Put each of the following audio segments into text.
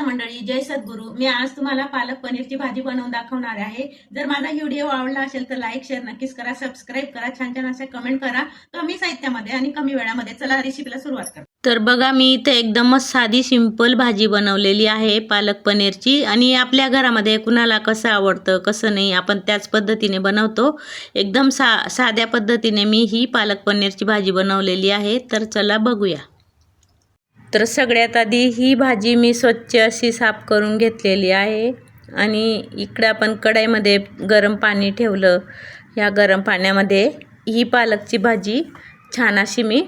मंडळी, जय सद्गुरू. मी आज तुम्हाला पालक पनीरची भाजी बनवून दाखवणार आहे. जर माझा व्हिडिओ आवडला असेल तर लाईक शेअर नक्कीच करा, सबस्क्राईब करा, छान छान असे कमेंट करा. कमी साहित्यामध्ये आणि कमी वेळामध्ये चला रेसिपीला सुरुवात करू. तर बघा, मी इथे एकदमच साधी सिंपल भाजी बनवलेली आहे पालक पनीरची. आणि आपल्या घरामध्ये कुणाला कसं आवडतं कसं नाही आपण त्याच पद्धतीने बनवतो. एकदम साध्या पद्धतीने मी ही पालक पनीरची भाजी बनवलेली आहे. तर चला बघूया. तर सगळ्यात आधी ही भाजी मी स्वच्छ अशी साफ करून घेतलेली आहे. आणि इकडे आपण कढईमध्ये गरम पाणी ठेवलं. या गरम पाण्यामध्ये ही पालकची भाजी छान अशी मी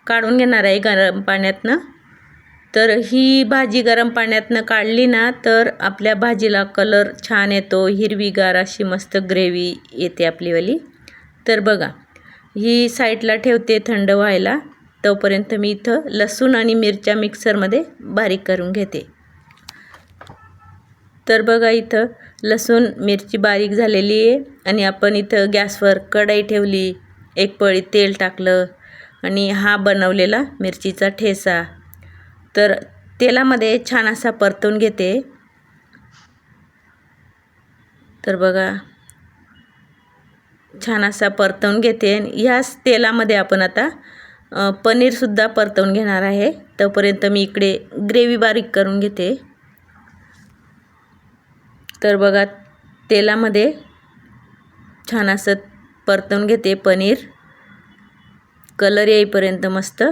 काढून घेणार आहे गरम पाण्यातनं. तर ही भाजी गरम पाण्यातनं काढली ना तर आपल्या भाजीला कलर छान येतो, हिरवीगार अशी मस्त ग्रेव्ही येते आपलीवाली. तर बघा, ही साईडला ठेवते थंड व्हायला. तोपर्यंत मी इथं लसूण आणि मिरच्या मिक्सरमध्ये बारीक करून घेते. तर बघा, इथं लसूण मिरची बारीक झालेली आहे. आणि आपण इथं गॅसवर कढई ठेवली, एक पळी तेल टाकलं आणि हा बनवलेला मिरचीचा ठेचा तर तेलामध्ये छान असा परतून घेते. तर बघा, छान असा परतवून घेते. ह्याच तेलामध्ये आपण आता पनीरसुद्धा परतवून घेणार आहे. तोपर्यंत मी इकडे ग्रेव्ही बारीक करून घेते. तर बघा, तेलामध्ये छान असं परतवून घेते पनीर, कलर येईपर्यंत मस्त.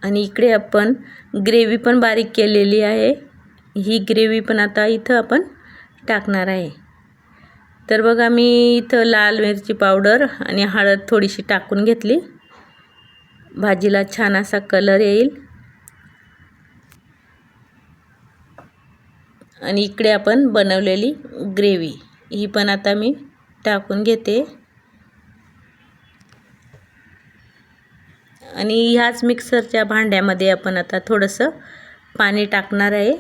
आणि इकडे आपण ग्रेव्ही पण बारीक केलेली आहे. ही ग्रेव्ही पण आता इथं आपण टाकणार आहे. तर बघा, मी इथं लाल मिरची पावडर आणि हळद थोडीशी टाकून घेतली. भाजीला छान असा कलर येईल. आणि इकडे आपण बनवलेली ग्रेव्ही ही पण आता मी टाकून घेते. आणि ह्याच मिक्सरच्या भांड्यामध्ये आपण आता थोडंसं पाणी टाकणार आहे.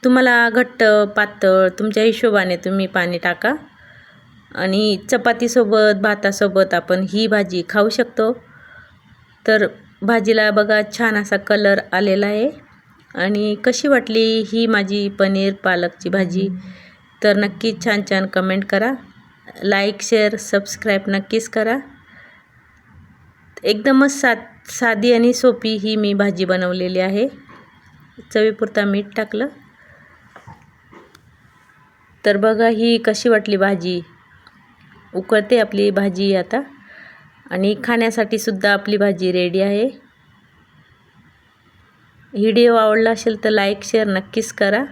तुम्हाला घट्ट पातळ तुमच्या हिशोबाने तुम्ही पाणी टाका. आणि चपातीसोबत भातासोबत आपण ही भाजी खाऊ शकतो. तर भाजीला बघा छान असा कलर आलेला आहे. आणि कशी वाटली ही माझी पनीर पालकची भाजी तर नक्कीच छान छान कमेंट करा, लाईक शेअर सबस्क्राईब नक्कीच करा. एकदमच साधी आणि सोपी ही मी भाजी बनवलेली आहे. चवीपुरता मीठ टाकलं. तर बघा, ही कशी वाटली भाजी. उकळते आपली भाजी आता. आणि खाण्यासाठी सुद्धा आपली भाजी रेडी आहे. व्हिडिओ आवडला असेल तर लाईक शेअर नक्कीच करा.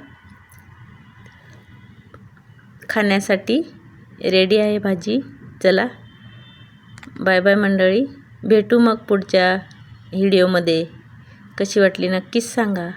खाण्यासाठी रेडी आहे भाजी. चला बाय बाय मंडळी, भेटू मग पुढच्या व्हिडिओमध्ये. कशी वाटली नक्कीच सांगा.